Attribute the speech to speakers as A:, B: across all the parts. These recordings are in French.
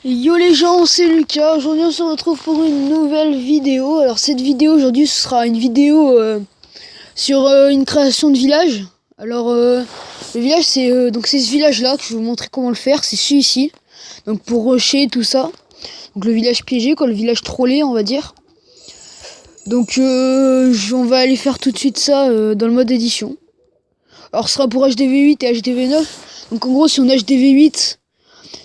A: Yo les gens, c'est Lucas. Aujourd'hui on se retrouve pour une nouvelle vidéo. Alors cette vidéo aujourd'hui ce sera une vidéo sur une création de village. Alors le village c'est ce village là que je vais vous montrer comment le faire. C'est celui-ci. Donc pour rusher tout ça. Donc le village piégé quoi, le village trollé on va dire. Donc on va aller faire tout de suite ça dans le mode édition. Alors ce sera pour HDV8 et HDV9. Donc en gros si on a HDV8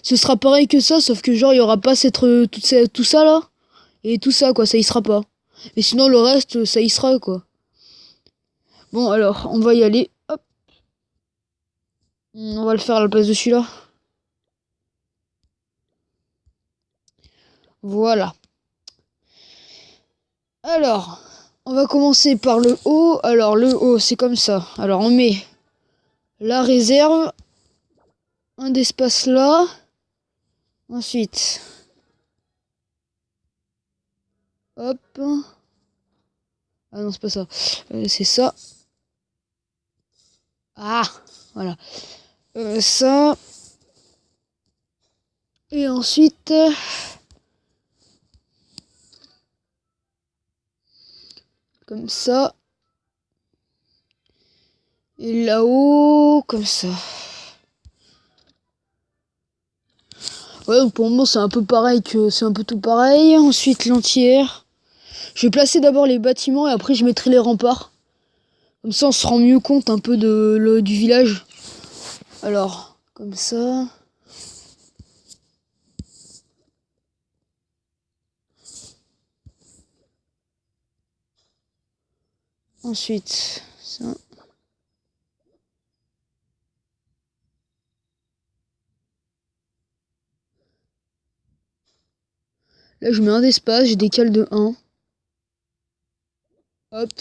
A: ce sera pareil que ça, sauf que genre il y aura pas tout ça là et tout ça quoi, ça y sera pas. Mais sinon le reste ça y sera quoi. Bon alors on va y aller. Hop. On va le faire à la place de celui-là. Voilà. Alors on va commencer par le haut. Alors le haut c'est comme ça. Alors on met la réserve, un d'espace là. Ensuite hop. Ah non c'est pas ça. C'est ça. Ah voilà. Ça. Et ensuite comme ça. Et là-haut, comme ça. Ouais, donc pour le moment c'est un peu pareil c'est un peu tout pareil. Ensuite l'entière. Je vais placer d'abord les bâtiments et après je mettrai les remparts. Comme ça on se rend mieux compte un peu du village. Alors, comme ça. Ensuite, ça. Là je mets un d'espace, je décale de 1. Hop.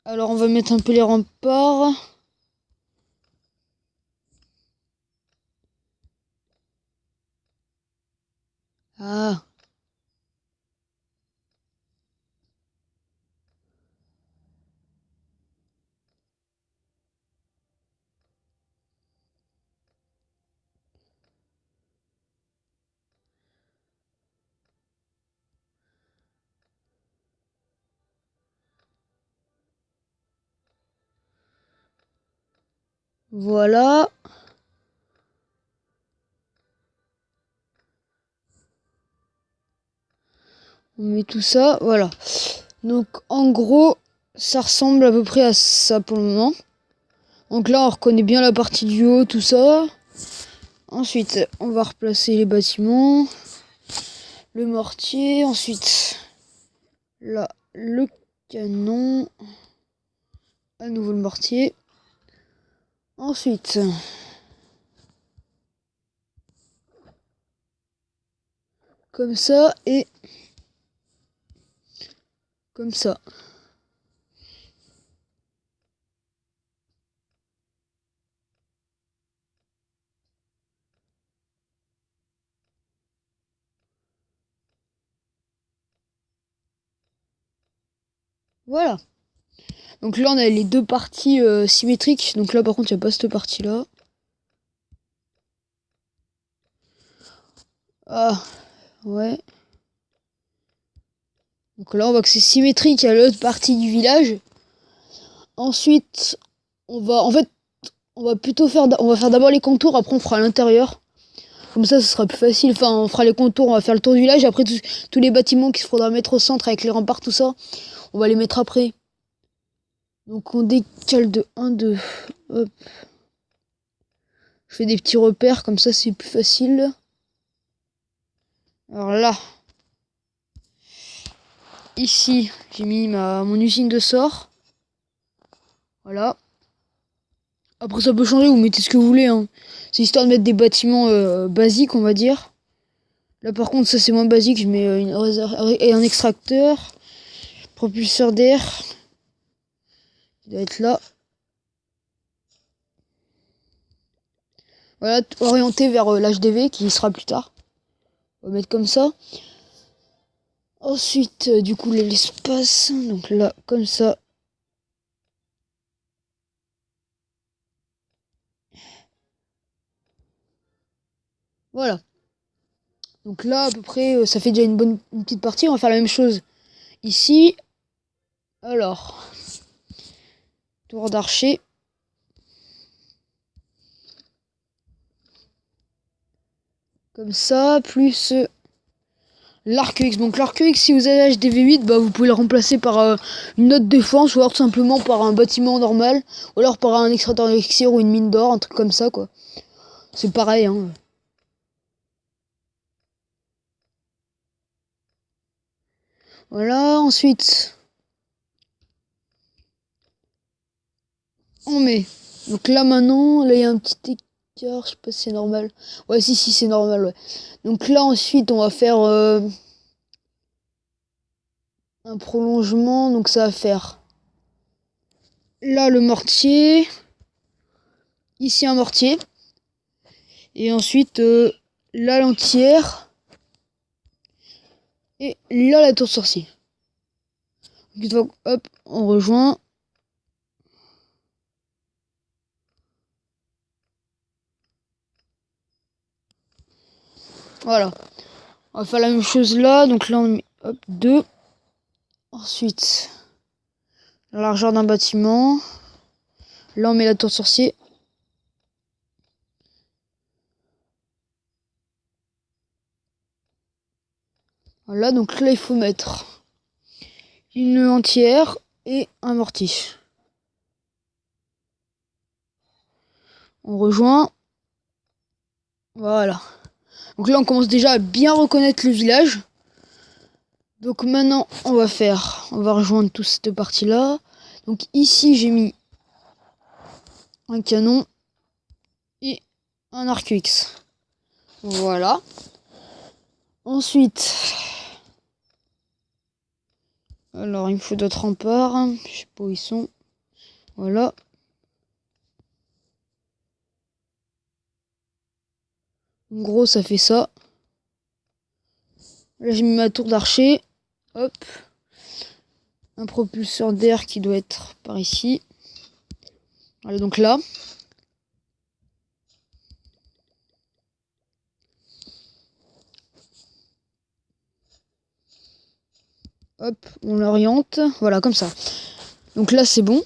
A: Alors on va mettre un peu les remparts. Ah. Voilà. On met tout ça, voilà. Donc en gros, ça ressemble à peu près à ça pour le moment. Donc là, on reconnaît bien la partie du haut, tout ça. Ensuite, on va replacer les bâtiments. Le mortier. Ensuite, là, le canon. À nouveau le mortier. Ensuite, comme ça et comme ça. Voilà. Donc là, on a les deux parties symétriques. Donc là, par contre, il n'y a pas cette partie-là. Ah, ouais. Donc là, on voit que c'est symétrique à l'autre partie du village. Ensuite, on va plutôt on va faire d'abord les contours, après on fera l'intérieur. Comme ça, ce sera plus facile. Enfin, on fera les contours, on va faire le tour du village. Après, tous les bâtiments qu'il faudra mettre au centre avec les remparts, tout ça, on va les mettre après. Donc on décale de 1, 2. Hop. Je fais des petits repères, comme ça c'est plus facile. Alors là, ici, j'ai mis mon usine de sort. Voilà. Après ça peut changer, vous mettez ce que vous voulez. Hein. C'est histoire de mettre des bâtiments basiques, on va dire. Là par contre, ça c'est moins basique, je mets une réserve et un extracteur. Propulseur d'air. Il doit être là. Voilà, orienté vers l'HDV qui sera plus tard. On va mettre comme ça. Ensuite, du coup, l'espace. Donc là, comme ça. Voilà. Donc là, à peu près, ça fait déjà une petite partie. On va faire la même chose ici. Alors, tour d'archer. Comme ça, plus l'arc X. Donc l'arc X, si vous avez HDV8, bah, vous pouvez le remplacer par une autre défense, ou alors tout simplement par un bâtiment normal, ou alors par un extracteur d'élixir ou une mine d'or, un truc comme ça, quoi. C'est pareil, hein. Voilà, ensuite, on met. Donc là maintenant, là il y a un petit écart, je sais pas si c'est normal. Ouais, si, c'est normal, ouais. Donc là ensuite, on va faire un prolongement, donc ça va faire là le mortier, ici un mortier, et ensuite là l'entière, et là la tour de sorcier. Donc, hop, on rejoint. Voilà. On va faire la même chose là. Donc là, on met hop, 2. Ensuite, la largeur d'un bâtiment. Là, on met la tour de sorcier. Voilà, donc là, il faut mettre une entière et un mortier. On rejoint. Voilà. Donc là, on commence déjà à bien reconnaître le village. Donc maintenant, on va rejoindre toute cette partie-là. Donc ici, j'ai mis un canon et un arc X. Voilà. Ensuite, alors il me faut d'autres remparts. Je sais pas où ils sont. Voilà. En gros, ça fait ça. Là, j'ai mis ma tour d'archer. Hop. Un propulseur d'air qui doit être par ici. Voilà, donc là. Hop, on l'oriente. Voilà, comme ça. Donc là, c'est bon.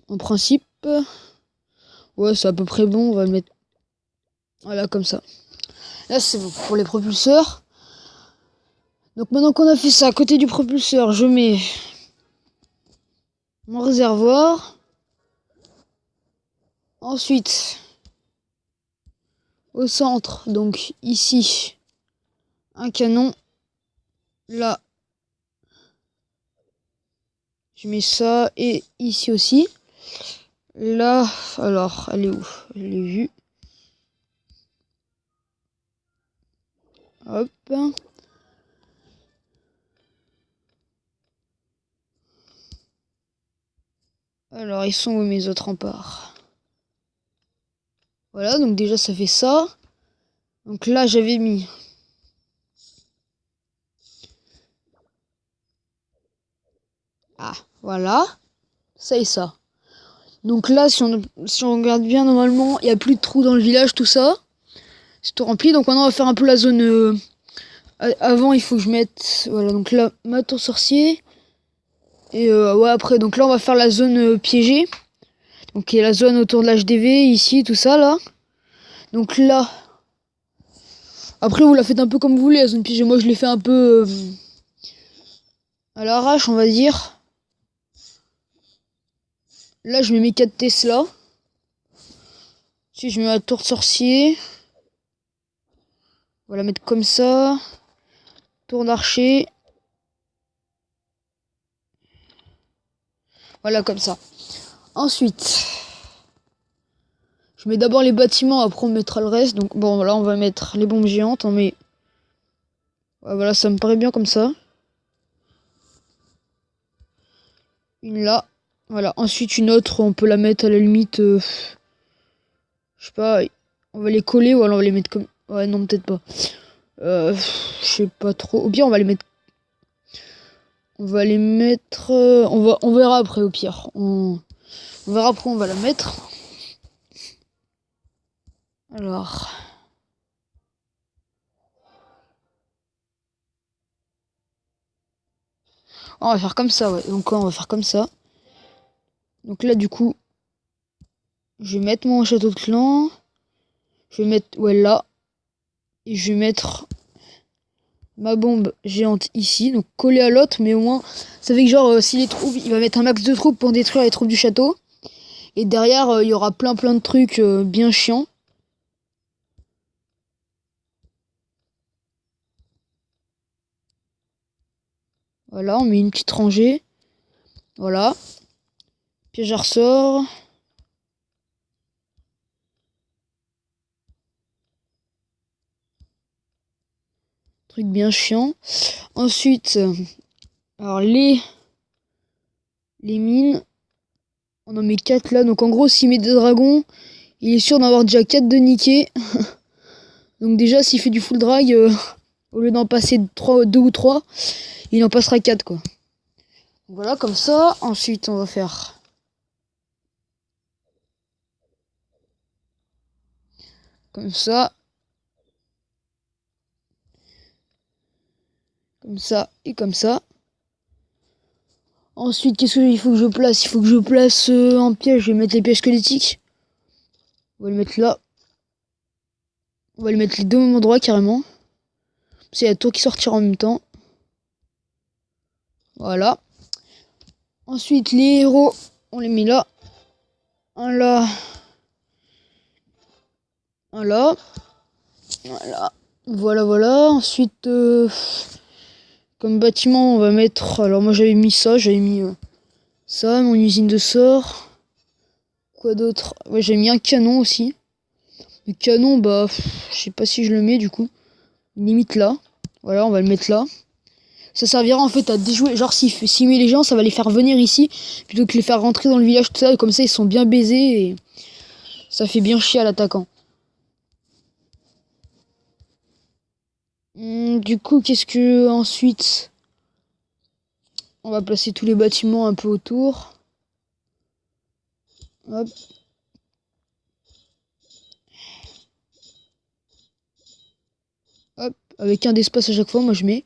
A: En principe. Ouais, c'est à peu près bon. On va le mettre. Voilà, comme ça. Là, c'est bon pour les propulseurs. Donc maintenant qu'on a fait ça, à côté du propulseur, je mets mon réservoir. Ensuite, au centre, donc ici, un canon. Là, je mets ça. Et ici aussi. Là, alors, elle est où? Je l'ai vue. Hop. Alors, ils sont où mes autres remparts? Voilà, donc déjà ça fait ça. Donc là, j'avais mis... Ah, voilà. Ça et ça. Donc là, si on regarde bien, normalement, il n'y a plus de trous dans le village, tout ça. C'est tout rempli. Donc maintenant, on va faire un peu la zone... Avant, il faut que je mette... Voilà, donc là, ma tour sorcier. Et ouais, après, donc là, on va faire la zone piégée. Donc, qui est la zone autour de l'HDV, ici, tout ça, là. Donc là... Après, vous la faites un peu comme vous voulez, la zone piégée. Moi, je l'ai fait un peu... à l'arrache, on va dire. Là, je mets mes 4 Tesla. Si je mets ma tour de sorcier. On va la mettre comme ça. Tour d'archer. Voilà, comme ça. Ensuite, je mets d'abord les bâtiments, après on mettra le reste. Donc bon, là on va mettre les bombes géantes. On met... Ouais, voilà, ça me paraît bien comme ça. Une là. Voilà, ensuite une autre, on peut la mettre à la limite... je sais pas, on va les coller ou alors on va les mettre comme... Ouais, non, peut-être pas. Je sais pas trop. Au pire, on va les mettre... On va les mettre... on verra après au pire. On verra après, on va la mettre. Alors... On va faire comme ça, ouais. Donc on va faire comme ça. Donc là, du coup, je vais mettre mon château de clan. Je vais mettre, ouais, là. Et je vais mettre ma bombe géante ici. Donc collée à l'autre, mais au moins, ça fait que genre, si les troupes, il va mettre un max de troupes pour détruire les troupes du château. Et derrière, il y aura plein de trucs bien chiants. Voilà, on met une petite rangée. Voilà. Piège à ressort. Truc bien chiant. Ensuite, alors les mines. On en met 4 là. Donc en gros, s'il met des dragons, il est sûr d'en avoir déjà 4 de niquer. Donc déjà, s'il fait du full drag, au lieu d'en passer 2 ou 3, il en passera 4 quoi. Voilà, comme ça. Ensuite, on va faire comme ça. Comme ça et comme ça. Ensuite, qu'est-ce qu'il faut que je place? Il faut que je place un piège. Je vais mettre les pièges squelettiques. On va le mettre là. On va le mettre les deux au même endroit carrément. C'est la tour qui sortira en même temps. Voilà. Ensuite, les héros, on les met là. Un là. Un là. Voilà. Voilà, voilà. Ensuite, comme bâtiment, on va mettre... Alors moi j'avais mis ça. J'avais mis ça, mon usine de sort. Quoi d'autre? Ouais, j'ai mis un canon aussi. Le canon, bah, je sais pas si je le mets du coup. Limite là. Voilà, on va le mettre là. Ça servira en fait à déjouer. Genre, s'il met les gens, ça va les faire venir ici. Plutôt que les faire rentrer dans le village, tout ça. Et comme ça, ils sont bien baisés. Et ça fait bien chier à l'attaquant. Du coup, qu'est-ce que. Ensuite. On va placer tous les bâtiments un peu autour. Hop. Hop. Avec un d'espace à chaque fois, moi je mets.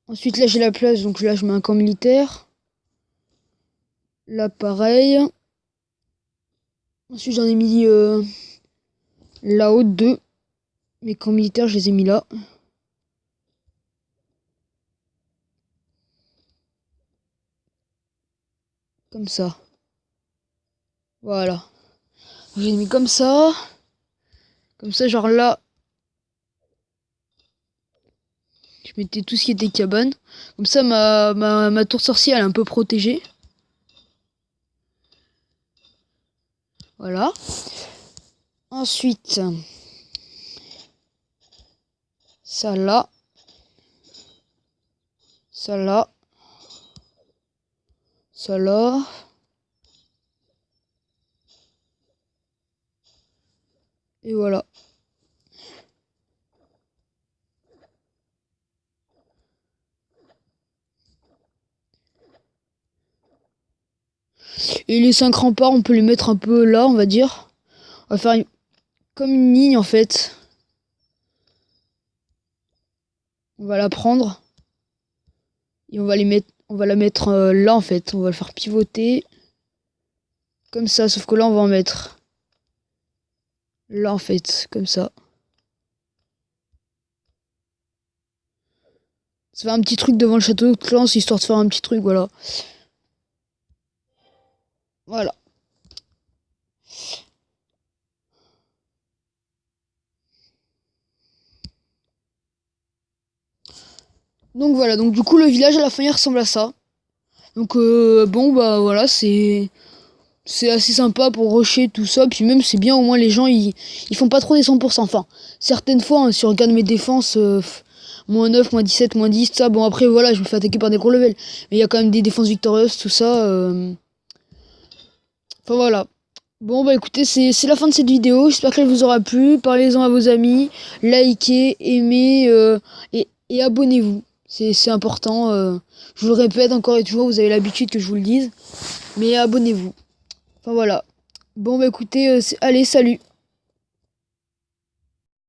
A: Ensuite, là, j'ai la place. Donc là, je mets un camp militaire. Là, pareil. Ensuite, j'en ai mis là-haut 2. Mes camps militaires, je les ai mis là. Comme ça. Voilà. Je les ai mis comme ça. Comme ça, genre là. Je mettais tout ce qui était cabane. Comme ça, ma tour sorcière, elle est un peu protégée. Voilà. Ensuite, ça là. Ça là. Ça là. Et voilà. Et les 5 remparts, on peut les mettre un peu là, on va dire. On va faire comme une ligne en fait. On va la prendre. Et on va la mettre là en fait. On va le faire pivoter. Comme ça, sauf que là on va en mettre là en fait, comme ça. Ça fait un petit truc devant le château de Clance, histoire de faire un petit truc, voilà. Voilà. Donc voilà, donc du coup le village à la fin il ressemble à ça. Donc bon bah voilà, c'est assez sympa pour rusher tout ça, puis même c'est bien au moins les gens ils font pas trop des 100%. Enfin, certaines fois hein, si on regarde mes défenses -9, -17, -10, ça bon après voilà, je me fais attaquer par des gros levels, mais il y a quand même des défenses victorieuses tout ça Enfin voilà. Bon bah écoutez, c'est la fin de cette vidéo, j'espère qu'elle vous aura plu, parlez-en à vos amis, likez, aimez et abonnez-vous. C'est important, je vous le répète encore et toujours, vous avez l'habitude que je vous le dise, mais abonnez-vous. Enfin voilà. Bon bah écoutez, allez, salut.